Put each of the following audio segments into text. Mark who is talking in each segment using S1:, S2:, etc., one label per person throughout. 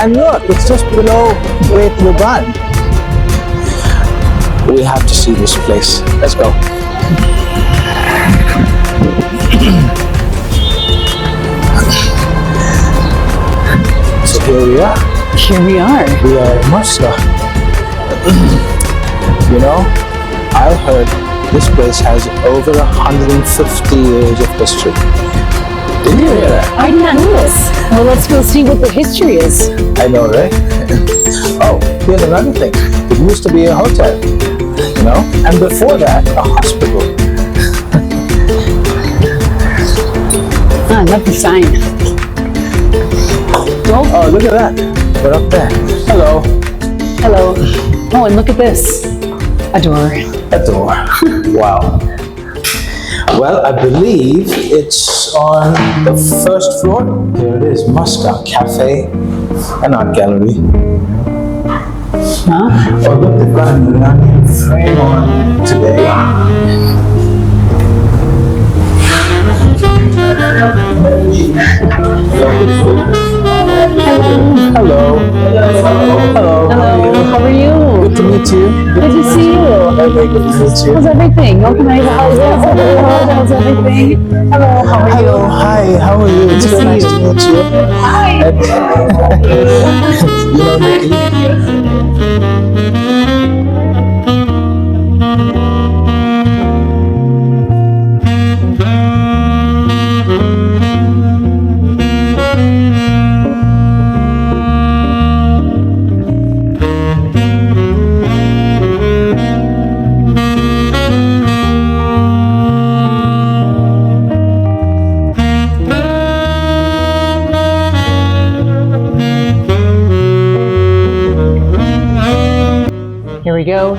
S1: And look, it's just below Great Oman. We have to see this place. Let's go. So here we are.
S2: Here we are.
S1: We are in Muska. You know, I heard this place has over 150 years of history. Did you hear that?
S2: I did not know this. Well, let's go see what the history is.
S1: I know, right? Oh, here's another thing. It used to be a hotel, you know, and before that, a hospital.
S2: I love the sign.
S1: Oh, look at that. We're up there. Hello.
S2: Hello. Oh, and look at this. A door.
S1: A door. Wow. Well, I believe it's on the first floor. Here it is, Muska Cafe and Art Gallery.
S2: Huh?
S1: Oh, look, they've got a Iranian frame on today. Hello. Hello.
S2: Hello. How are you?
S1: Good to meet you.
S2: Good to see you.
S1: Very good to meet you.
S2: How's everything? Oh, can I how's everything? Hello. How are you?
S1: Hello. Hi. How are you? It's very nice to meet you.
S2: Hi.
S1: You know Nikki?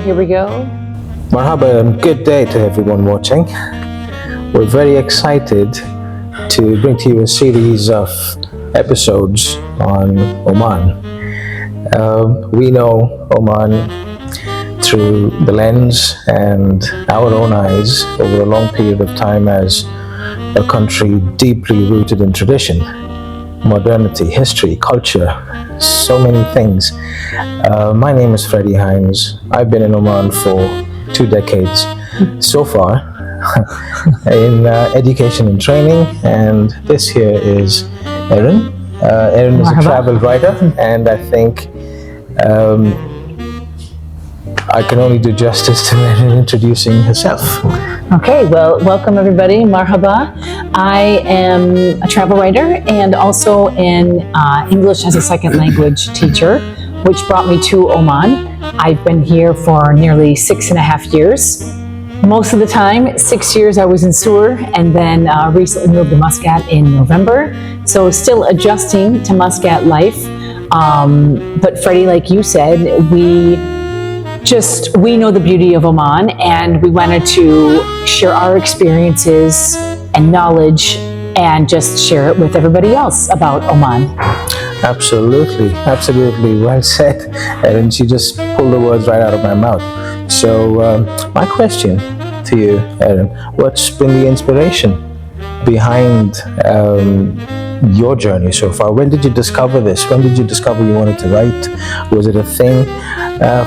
S2: Here we go.
S1: Marhaba, good day to everyone watching. We're very excited to bring to you a series of episodes on Oman. We know Oman through the lens and our own eyes over a long period of time as a country deeply rooted in tradition, modernity, history, culture, so many things. My name is Freddie Hines. I've been in Oman for 2 decades so far in education and training, and this here is Erin. Erin is a travel writer, and I think I can only do justice to Erin introducing herself.
S2: Okay, well, welcome everybody. Marhaba. I am a travel writer and also an English as a second language teacher, which brought me to Oman. I've been here for nearly 6.5 years. Most of the time, 6 years I was in Sur, and then recently moved to Muscat in November. So still adjusting to Muscat life. But Freddie, like you said, we know the beauty of Oman, and we wanted to share our experiences and knowledge and just share it with everybody else about Oman.
S1: Absolutely, absolutely. Well said. And she just pulled the words right out of my mouth. So my question to you, Erin, what's been the inspiration behind your journey so far? When did you discover this? When did you discover you wanted to write? Was it a thing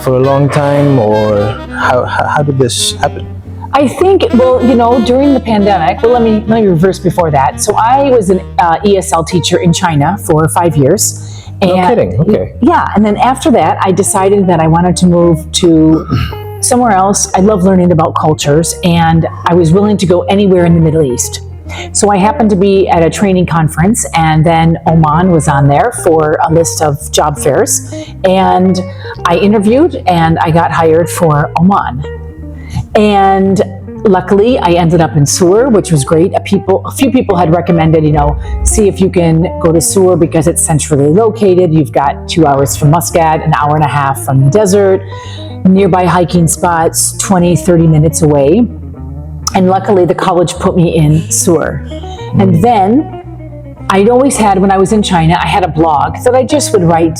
S1: for a long time, or how did this happen?
S2: I think, well, you know, during the pandemic, well, let me reverse before that. So I was an ESL teacher in China for 5 years. And,
S1: no kidding, okay.
S2: Yeah, and then after that, I decided that I wanted to move to somewhere else. I love learning about cultures, and I was willing to go anywhere in the Middle East. So I happened to be at a training conference, and then Oman was on there for a list of job fairs. And I interviewed, and I got hired for Oman. And luckily, I ended up in Sur, which was great. A few people had recommended, see if you can go to Sur because it's centrally located. You've got 2 hours from Muscat, an hour and a half from the desert, nearby hiking spots, 20, 30 minutes away. And luckily, the college put me in Sur. And then I'd always had, when I was in China, I had a blog that I just would write,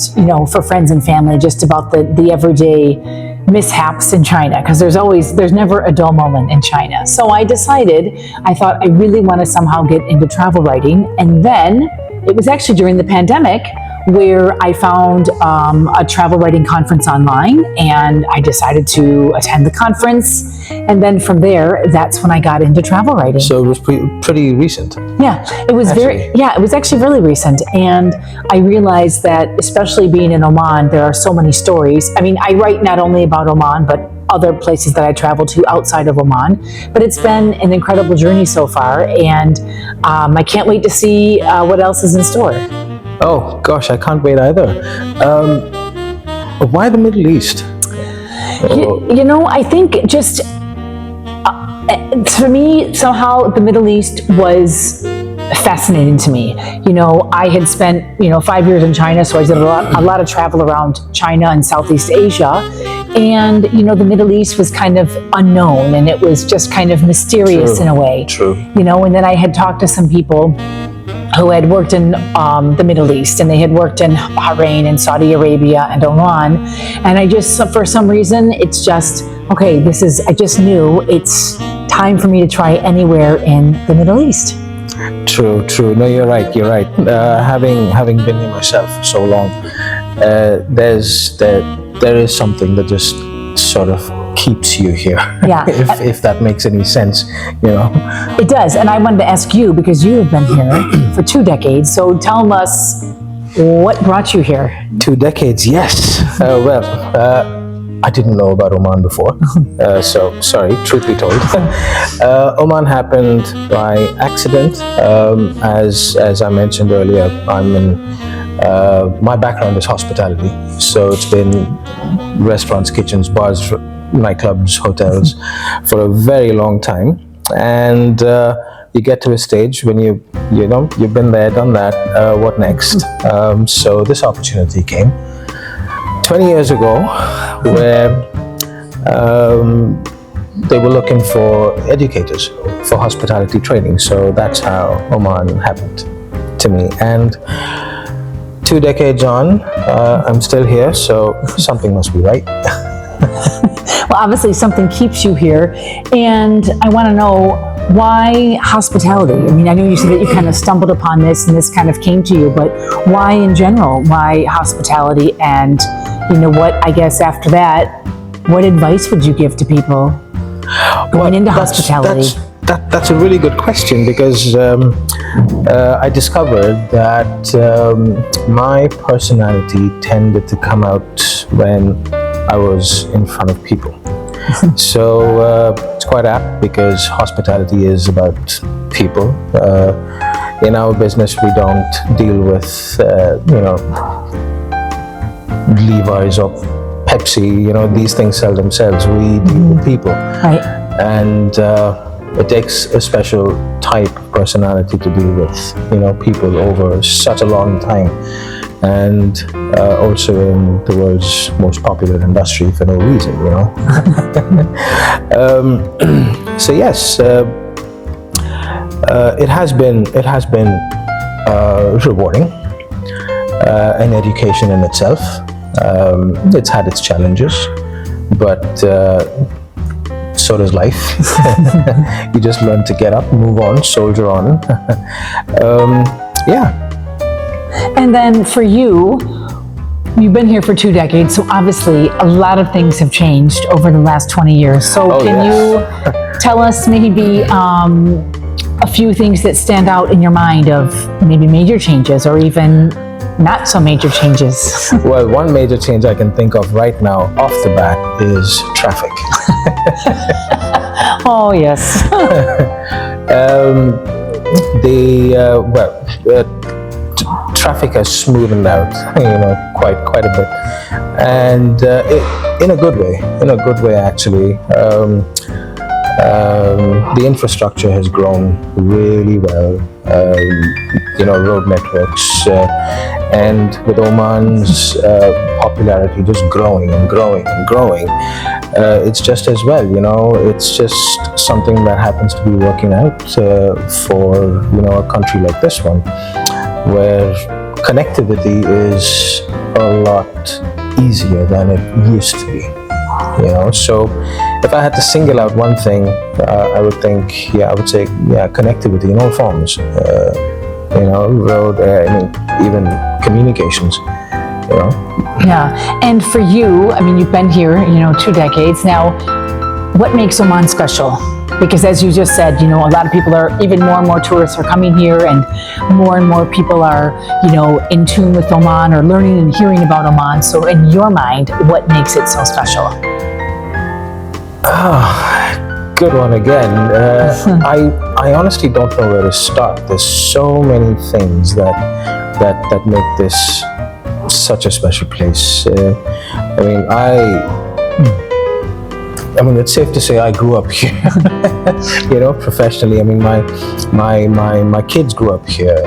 S2: for friends and family, just about the everyday mishaps in China, because there's never a dull moment in China. So I thought I really want to somehow get into travel writing. And then it was actually during the pandemic where I found a travel writing conference online, and I decided to attend the conference. And then from there, that's when I got into travel writing.
S1: So it was pretty recent.
S2: Yeah, it was it was actually really recent. And I realized that, especially being in Oman, there are so many stories. I mean, I write not only about Oman, but other places that I travel to outside of Oman. But it's been an incredible journey so far, and I can't wait to see what else is in store.
S1: Oh gosh, I can't wait either. Why the Middle East?
S2: I think just for me, somehow the Middle East was fascinating to me. I had spent 5 years in China, so I did a lot of travel around China and Southeast Asia, and the Middle East was kind of unknown, and it was just kind of mysterious in a way.
S1: True.
S2: And then I had talked to some people who had worked in the Middle East, and they had worked in Bahrain and Saudi Arabia and Oman, and I just, for some reason, it's just, okay, I just knew it's time for me to try anywhere in the Middle East.
S1: True. No, you're right. Having been here myself for so long, there is something that just sort of keeps you here.
S2: Yeah.
S1: if that makes any sense,
S2: It does, and I wanted to ask you, because you have been here for 2 decades. So tell us, what brought you here?
S1: 2 decades, yes. I didn't know about Oman before, so sorry, truth be told. Oman happened by accident. As I mentioned earlier, my background is hospitality, so it's been restaurants, kitchens, bars, nightclubs, hotels for a very long time. And you get to a stage when you've been there, done that, what next? So this opportunity came 20 years ago, where they were looking for educators for hospitality training. So that's how Oman happened to me. And 2 decades on, I'm still here, so something must be right.
S2: Well, obviously something keeps you here, and I want to know, why hospitality? I mean, I know you said that you kind of stumbled upon this and this kind of came to you, but why in general? Why hospitality? And what, I guess after that, what advice would you give to people going into hospitality?
S1: That's a really good question, because I discovered that my personality tended to come out when I was in front of people. So it's quite apt, because hospitality is about people. In our business, we don't deal with Levi's or Pepsi. These things sell themselves. We deal with people,
S2: right?
S1: And it takes a special type of personality to deal with people over such a long time, and also in the world's most popular industry for no reason, So yes, it has been rewarding, an education in itself. It's had its challenges, but so does life. You just learn to get up, move on, soldier on. Yeah.
S2: And then for you, you've been here for 2 decades, so obviously a lot of things have changed over the last 20 years. So can you tell us maybe a few things that stand out in your mind of maybe major changes, or even not so major changes?
S1: Well, one major change I can think of right now off the bat is traffic.
S2: Oh, yes.
S1: Traffic has smoothened out, quite a bit, and in a good way actually. The infrastructure has grown really well, road networks, and with Oman's popularity just growing and growing and growing, it's just as well, it's just something that happens to be working out for, a country like this one, where connectivity is a lot easier than it used to be. So if I had to single out one thing, I would say connectivity in all forms. Road, even communications. You know.
S2: Yeah, and for you, I mean, you've been here, 2 decades now. What makes Oman special? Because as you just said, a lot of people even more and more tourists are coming here, and more people are, in tune with Oman or learning and hearing about Oman. So in your mind, what makes it so special?
S1: Good one again. I honestly don't know where to start. There's so many things that make this such a special place. I mean, it's safe to say I grew up here. Professionally. I mean, my kids grew up here,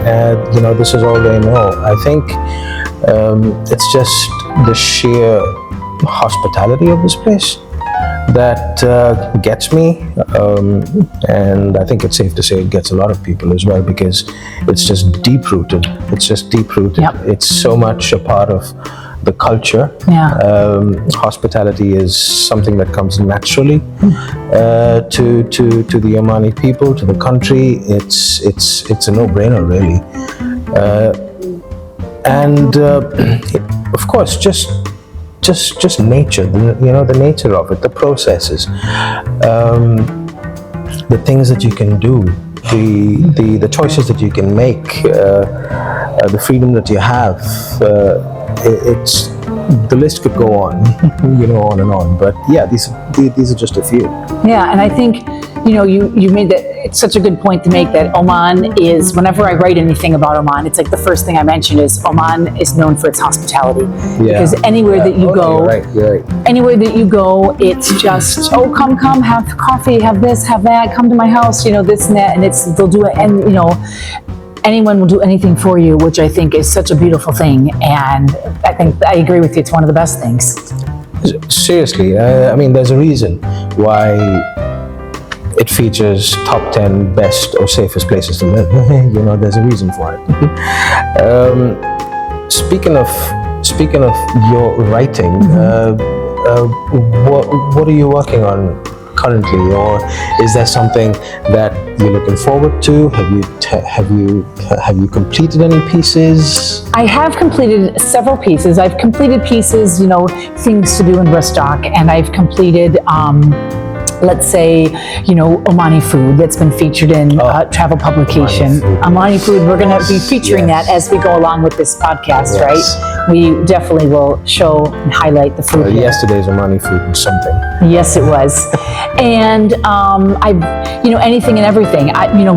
S1: and this is all they know. I think it's just the sheer hospitality of this place that gets me, and I think it's safe to say it gets a lot of people as well, because it's just deep rooted.
S2: Yep.
S1: It's so much a part of the culture.
S2: Yeah.
S1: Hospitality is something that comes naturally to the Omani people, to the country. It's a no-brainer, really, and of course, just nature. The nature of it, the processes, the things that you can do, the choices that you can make, the freedom that you have. It's the list could go on, on and on. But yeah, these are just a few.
S2: Yeah, and I think you made that. It's such a good point to make that Oman is. Whenever I write anything about Oman, it's like the first thing I mention is Oman is known for its hospitality.
S1: Yeah.
S2: Because anywhere that you go,
S1: you're right.
S2: Anywhere that you go, it's just come, have coffee, have this, have that, come to my house, this and that, and they'll do it, and anyone will do anything for you, which I think is such a beautiful thing, and I agree with you. It's one of the best things.
S1: Seriously, I mean, there's a reason why it features top 10 best or safest places to live. There's a reason for it. Speaking of your writing, what are you working on currently, or is there something that you're looking forward to? Have you completed any pieces?
S2: I have completed several pieces. I've completed pieces, things to do in Rostock, and I've completed let's say, Omani food that's been featured in travel publication. Omani food, we're going to be featuring that as we go along with this podcast, right? We definitely will show and highlight the food.
S1: Yesterday's Omani food was something.
S2: Yes, it was. And I've, anything and everything.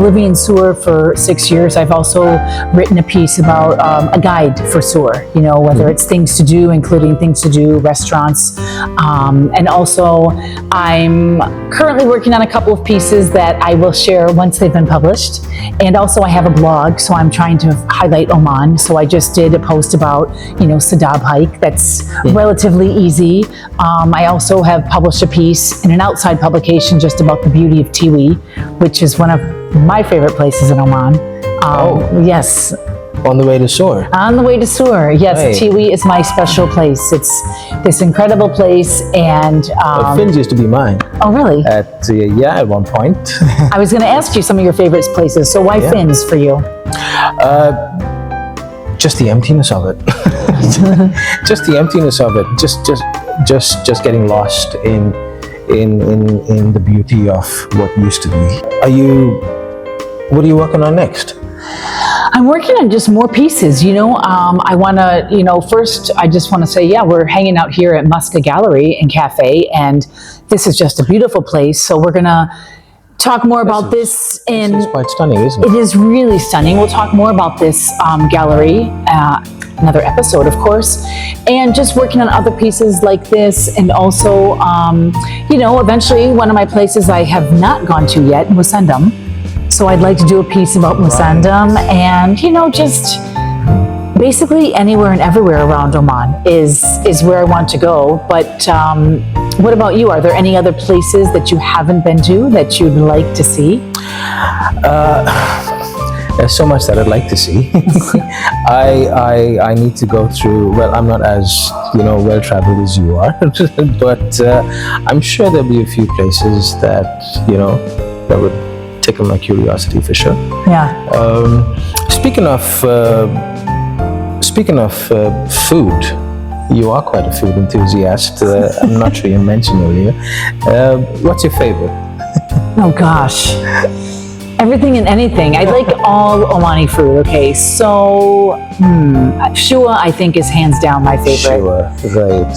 S2: Living in Sur for 6 years, I've also written a piece about a guide for Sur, whether it's things to do, including things to do, restaurants. And also, I'm currently working on a couple of pieces that I will share once they've been published. And also, I have a blog, so I'm trying to highlight Oman. So I just did a post about, Sadab hike. That's relatively easy. I also have published a piece in an outside publication just about the beauty of Tiwi, which is one of my favorite places in Oman. Yes.
S1: On the way to Sur.
S2: On the way to Sur, yes.
S1: Hey.
S2: Tiwi is my special place. It's this incredible place, and
S1: Fins used to be mine.
S2: Oh, really?
S1: At one point.
S2: I was going to ask you some of your favorite places. So why Fins for you?
S1: Just the emptiness of it. Just the emptiness of it. Just getting lost in the beauty of what used to be. What are you working on next?
S2: I'm working on just more pieces, I want to, first, I just want to say, we're hanging out here at Muska Gallery and Cafe, and this is just a beautiful place. So we're going to talk more about this.
S1: This is quite stunning, isn't it?
S2: It is really stunning. We'll talk more about this gallery, another episode, of course, and just working on other pieces like this. And also, eventually one of my places I have not gone to yet, Musandam. So I'd like to do a piece about Musandam, and just basically anywhere and everywhere around Oman is where I want to go. But what about you? Are there any other places that you haven't been to that you'd like to see?
S1: There's so much that I'd like to see. I need to go through. Well, I'm not as well traveled as you are, but I'm sure there'll be a few places that that would tickle my curiosity for sure.
S2: Yeah.
S1: Speaking of speaking of food, you are quite a food enthusiast. I'm not sure you mentioned earlier. What's your favorite?
S2: Oh gosh. Everything and anything. I like all Omani food. Okay, so shua I think is hands down my favorite.
S1: Sure, right.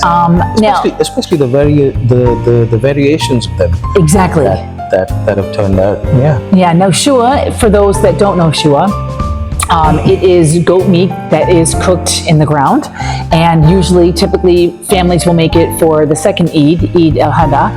S2: Now,
S1: especially the variations of them
S2: exactly.
S1: that have turned out. Yeah.
S2: Yeah. Now shua, for those that don't know shua, it is goat meat that is cooked in the ground, and usually, typically, families will make it for the second Eid al-Adha.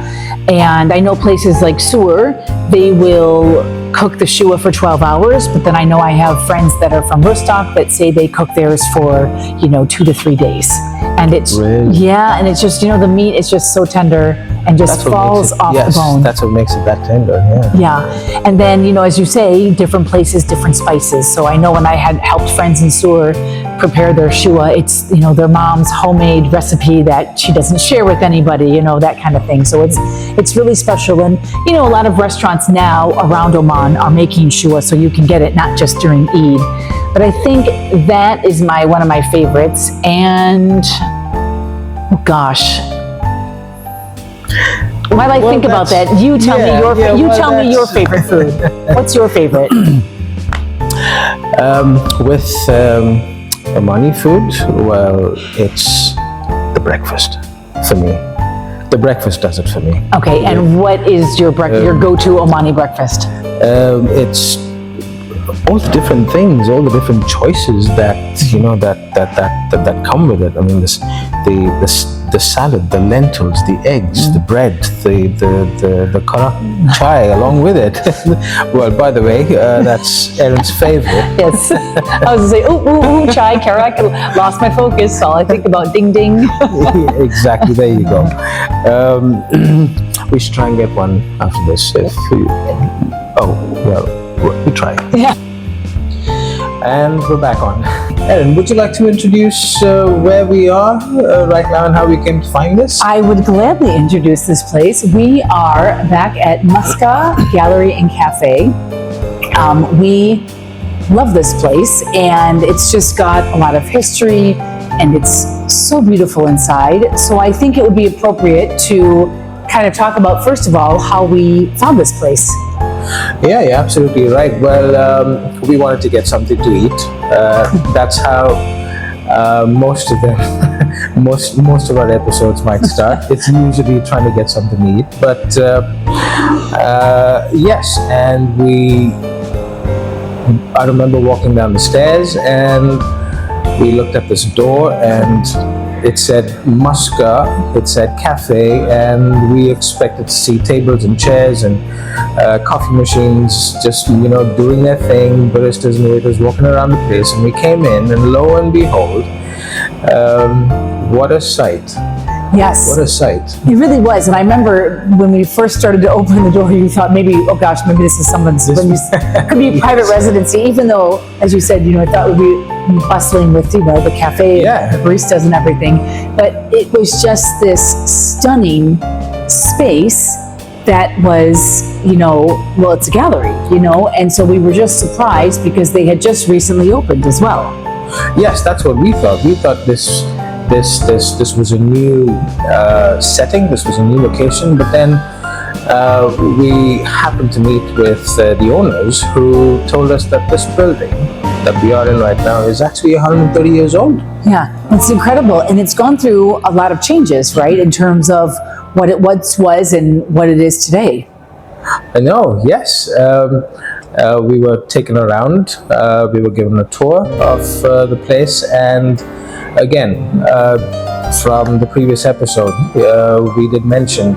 S2: And I know places like Sur, they will cook the shua for 12 hours, but then I know I have friends that are from Rostock that say they cook theirs for, 2 to 3 days. And it's,
S1: really?
S2: Yeah, and it's just, the meat is just so tender and just falls off the bone.
S1: That's what makes it that tender, yeah.
S2: Yeah, and then, as you say, different places, different spices. So I know when I had helped friends in Sur prepare their shua, it's, their mom's homemade recipe that she doesn't share with anybody, that kind of thing. So it's really special. And, a lot of restaurants now around Oman are making shua, so you can get it not just during Eid. But I think that is one of my favorites. And, oh gosh. While I think about that, you tell me your favorite food. What's your favorite?
S1: With Omani food, well, it's the breakfast for me. The breakfast does it for me.
S2: Okay, and what is your go-to Omani breakfast?
S1: It's all the different things, all the different choices that that come with it. I mean, the salad, the lentils, the eggs, the bread, the karak chai along with it. Well, by the way, that's Erin's favorite.
S2: Yes, I was gonna say, chai, karak. Lost my focus. All I think about ding ding.
S1: Exactly. There you go. We should try and get one after this. We try.
S2: Yeah.
S1: And we're back on. Erin, would you like to introduce where we are right now and how we can find this?
S2: I would gladly introduce this place. We are back at Muska Gallery and Cafe. We love this place, and it's just got a lot of history, and it's so beautiful inside. So I think it would be appropriate to kind of talk about, first of all, how we found this place.
S1: Yeah, you're absolutely right. Well, we wanted to get something to eat. That's how most of them, most of our episodes might start. It's usually trying to get something to eat. But yes, and I remember walking down the stairs and we looked at this door and it said Muska, it said cafe, and we expected to see tables and chairs and coffee machines just, doing their thing, baristas and waiters walking around the place. And we came in, and lo and behold, what a sight.
S2: Yes.
S1: What a sight.
S2: It really was. And I remember when we first started to open the door, you thought maybe this is someone's, could be a private residency, even though, as you said, I thought it would be bustling with, the cafe, and baristas and everything. But it was just this stunning space that was, it's a gallery, and so we were just surprised because they had just recently opened as well.
S1: Yes, that's what we thought. We thought this was a new setting, this was a new location, but then we happened to meet with the owners who told us that this building that we are in right now is actually 130 years old.
S2: Yeah, it's incredible, and it's gone through a lot of changes, right, in terms of what it once was and what it is today.
S1: I know, yes. We were taken around, we were given a tour of the place, and again, from the previous episode, we did mention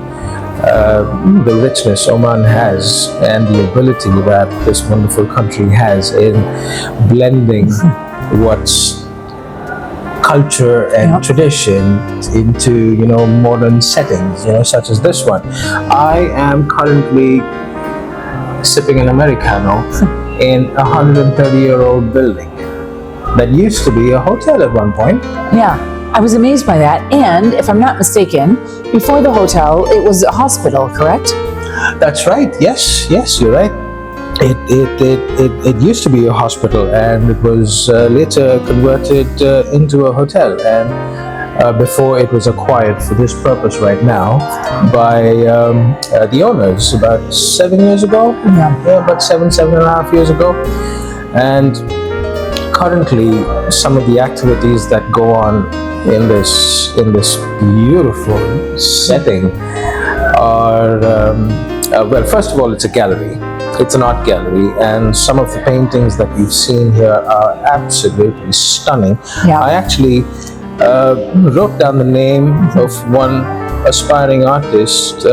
S1: the richness Oman has and the ability that this wonderful country has in blending what's culture and tradition into modern settings, such as this one. I am currently sipping an Americano in a 130-year-old building that used to be a hotel at one point.
S2: Yeah, I was amazed by that. And if I'm not mistaken, before the hotel, it was a hospital, correct?
S1: That's right. Yes, you're right. it used to be a hospital, and it was later converted into a hotel, and before it was acquired for this purpose right now by the owners about 7 years ago. Yeah, about seven and a half years ago. And currently, some of the activities that go on in this beautiful setting are well, first of all, it's a gallery. It's an art gallery, and some of the paintings that we've seen here are absolutely stunning.
S2: Yeah.
S1: I actually wrote down the name of one aspiring artist,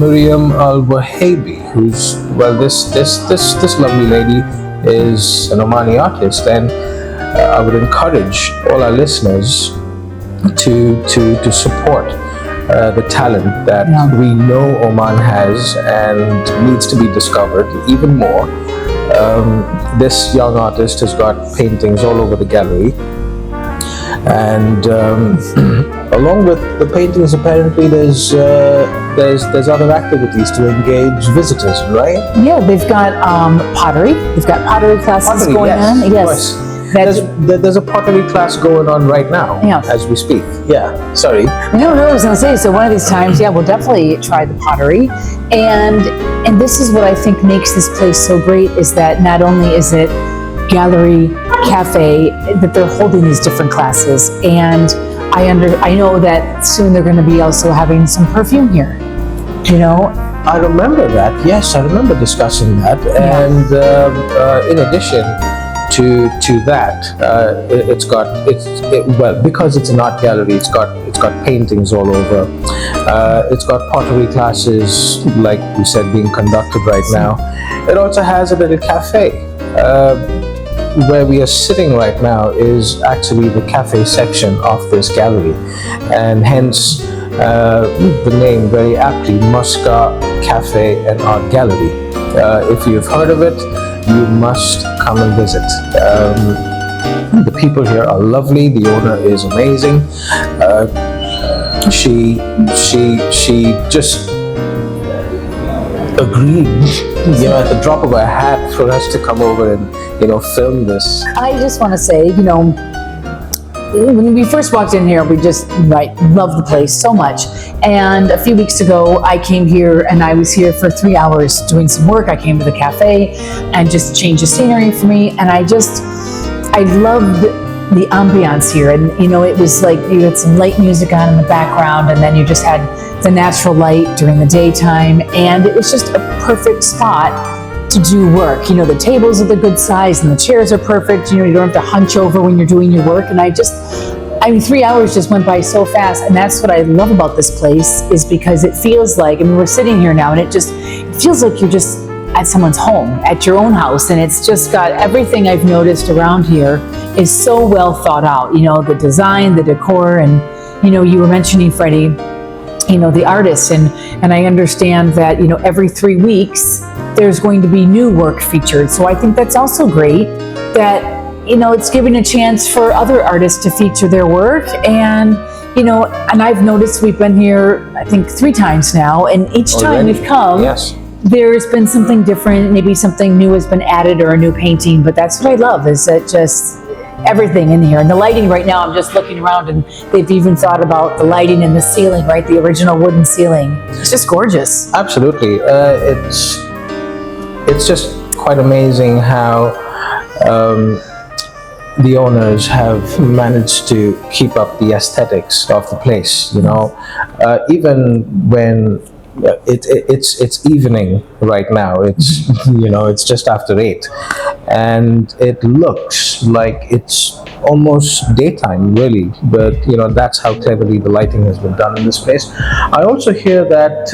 S1: Miriam Al-Wahabi, who's, well, this lovely lady is an Omani artist, and I would encourage all our listeners to support the talent that we know Oman has and needs to be discovered even more. This young artist has got paintings all over the gallery, and along with the paintings, apparently there's other activities to engage visitors, right?
S2: Yeah, they've got pottery. They've got pottery classes going on. Yes.
S1: There's a pottery class going on right now, as we speak. Yeah, sorry.
S2: No, I was going to say, so one of these times, we'll definitely try the pottery. And this is what I think makes this place so great, is that not only is it gallery, cafe, that they're holding these different classes. And I know that soon they're going to be also having some perfume here, you know?
S1: I remember that. Yes, I remember discussing that. And in addition to that, well, because it's an art gallery, it's got paintings all over. It's got pottery classes, like we said, being conducted right now. It also has a little cafe. Where we are sitting right now is actually the cafe section of this gallery, and hence the name very aptly, Muska Cafe and Art Gallery. If you've heard of it, you must come and visit. The people here are lovely. The owner is amazing. She just agreed, at the drop of a hat, for us to come over and film this.
S2: I just want to say, when we first walked in here, we just loved the place so much. And a few weeks ago, I came here, and I was here for 3 hours doing some work. I came to the cafe and just changed the scenery for me. And I loved the ambiance here. And it was like you had some light music on in the background, and then you just had the natural light during the daytime. And it was just a perfect spot to do work. The tables are the good size and the chairs are perfect. You don't have to hunch over when you're doing your work. And 3 hours just went by so fast. And that's what I love about this place, is because it feels like, we're sitting here now, and it feels like you're just at someone's home, at your own house. And it's just got everything I've noticed around here is so well thought out. The design, the decor, and you were mentioning, Freddie, the artists, and I understand that every 3 weeks there's going to be new work featured. So I think that's also great that it's giving a chance for other artists to feature their work. And and I've noticed we've been here, I think, 3 times now, and each time we've come, there's been something different. Maybe something new has been added, or a new painting. But that's what I love, is that just everything in here. And the lighting right now, I'm just looking around, and they've even thought about the lighting in the ceiling, right? The original wooden ceiling. It's just gorgeous.
S1: Absolutely. It's just quite amazing how the owners have managed to keep up the aesthetics of the place. Even when it's evening right now. It's it's just after 8, and it looks like it's almost daytime, really. But that's how cleverly the lighting has been done in this place. I also hear that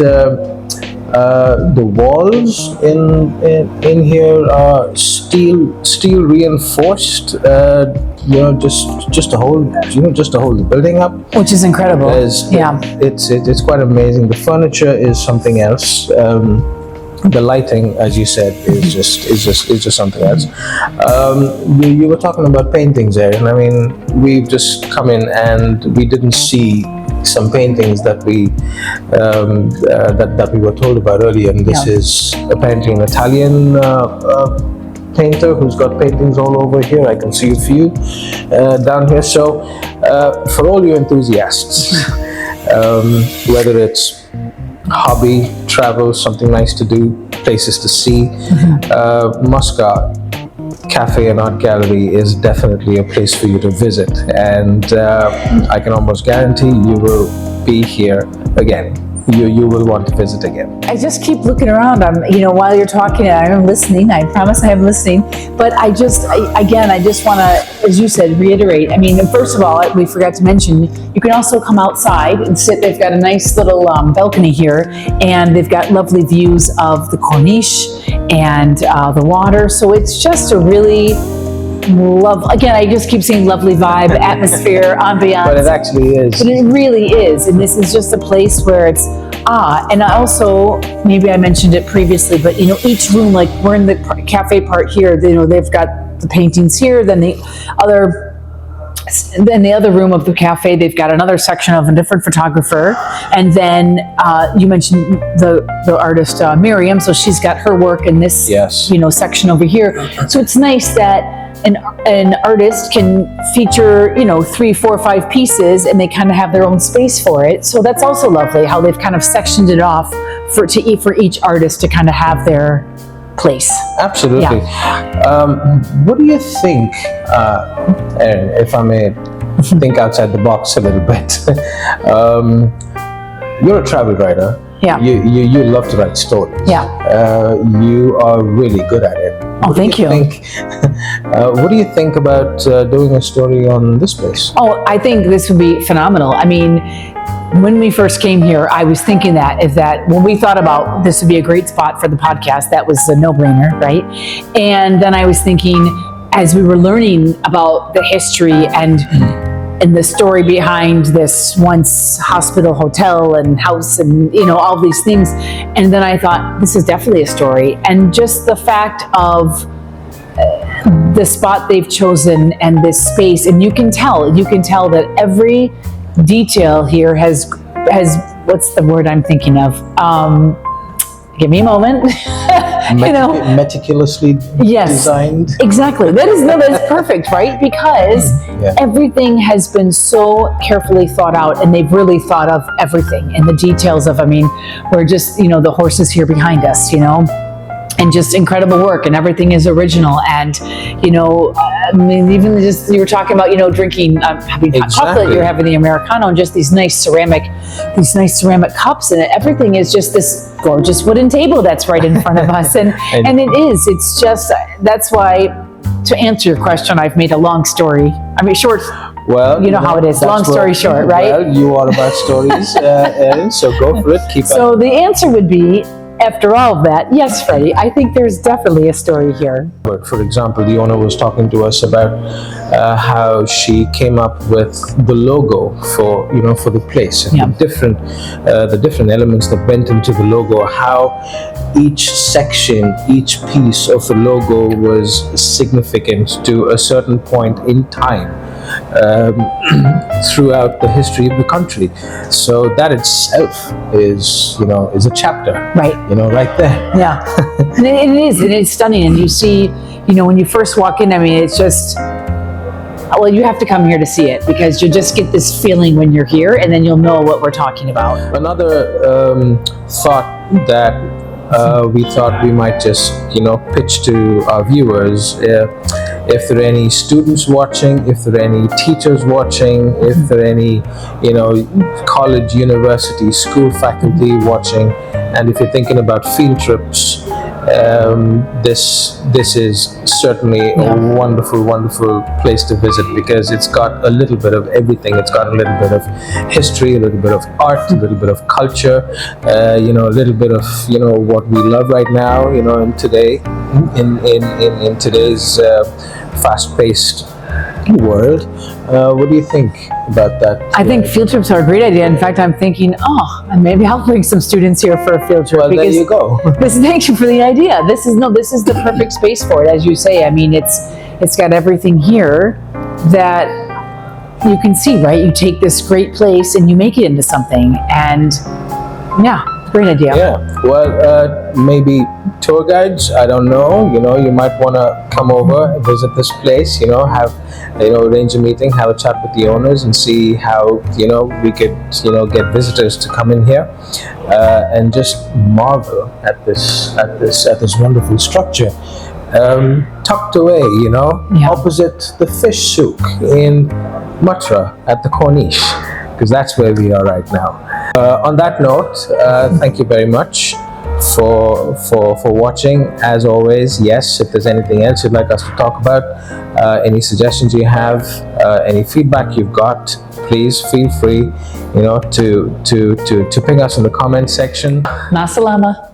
S1: the walls in here are steel reinforced. Just to hold the building up,
S2: which is incredible.
S1: It's quite amazing. The furniture is something else. The lighting, as you said, is just something else. You were talking about paintings there, and we've just come in and we didn't see some paintings that we were told about earlier, and this is apparently an Italian painter who's got paintings all over here. I can see a few down here. So for all you enthusiasts, whether it's hobby, travel, something nice to do, places to see, Muska Cafe and Art Gallery is definitely a place for you to visit, and I can almost guarantee you will be here again. You will want to visit again.
S2: I just keep looking around. While you're talking, I'm listening. I promise I am listening. But I just want to, as you said, reiterate. I mean, first of all, we forgot to mention, you can also come outside and sit. They've got a nice little balcony here, and they've got lovely views of the Corniche and the water. So it's just a really I just keep saying lovely vibe, atmosphere, ambiance.
S1: But it actually is.
S2: But it really is. And this is just a place where it's and also, maybe I mentioned it previously, but each room, like we're in the cafe part here, they've got the paintings here, then the other room of the cafe, they've got another section of a different photographer. And then you mentioned the artist Miriam, so she's got her work in this section over here. So it's nice that an artist can feature 3, 4, 5 pieces, and they kind of have their own space for it. So that's also lovely how they've kind of sectioned it off for each artist to kind of have their place.
S1: Absolutely. What do you think, Erin, if I may think outside the box a little bit? You're a travel writer.
S2: Yeah.
S1: You love to write stories.
S2: Yeah.
S1: You are really good at it.
S2: Oh, thank you.
S1: What do you think about doing a story on this place?
S2: Oh, I think this would be phenomenal. I mean, when we first came here, I was thinking when we thought about this would be a great spot for the podcast, that was a no-brainer, right? And then I was thinking, as we were learning about the history and the story behind this once hospital, hotel, and house, and all these things, and then I thought, this is definitely a story. And just the fact of the spot they've chosen and this space, and you can tell that every detail here has what's the word I'm thinking of? Give me a moment.
S1: Meticulously designed.
S2: Exactly. That is perfect, right? Because everything has been so carefully thought out, and they've really thought of everything and the details of. I mean, we're just the horses here behind us, and just incredible work, and everything is original. And I mean, even just you were talking about drinking having hot chocolate, you're having the Americano, and just these nice ceramic cups, and everything is just this gorgeous wooden table that's right in front of us. And it's just, that's why, to answer your question, I've made a long story. I mean, short. Well, how it is. Long story short, right?
S1: Well, you are about stories, Erin, so go for it.
S2: So the answer would be, after all of that, yes, Freddie, I think there's definitely a story here.
S1: For example, the owner was talking to us about how she came up with the logo for the place, and the different elements that went into the logo, how each section, each piece of the logo was significant to a certain point in time throughout the history of the country. So that itself is a chapter,
S2: right?
S1: Right there.
S2: Yeah, and it's stunning. And you see, when you first walk in, I mean, it's just, well, you have to come here to see it, because you just get this feeling when you're here, and then you'll know what we're talking about.
S1: Another thought that we thought we might just pitch to our viewers, if there are any students watching, if there are any teachers watching, if there are any college, university, school faculty watching, and if you're thinking about field trips, this is certainly a wonderful place to visit, because it's got a little bit of everything. It's got a little bit of history, a little bit of art, a little bit of culture, a little bit of what we love right now, in today's fast-paced world. What do you think about that?
S2: I think field trips are a great idea. In fact, I'm thinking, maybe I'll bring some students here for a field trip.
S1: Well, there you go.
S2: Thank you for the idea. This is the perfect space for it, as you say. I mean, it's got everything here that you can see, right? You take this great place and you make it into something. And yeah, great idea.
S1: Yeah, well, maybe tour guides, I don't know, you might want to come over, visit this place, arrange a meeting, have a chat with the owners and see how, we could, get visitors to come in here and just marvel at this wonderful structure. Tucked away,
S2: Yeah.
S1: opposite the fish souk in Mutrah at the Corniche, because that's where we are right now. On that note, thank you very much for watching. As always, yes, if there's anything else you'd like us to talk about, any suggestions you have, any feedback you've got, please feel free, to ping us in the comment section.
S2: Ma salama.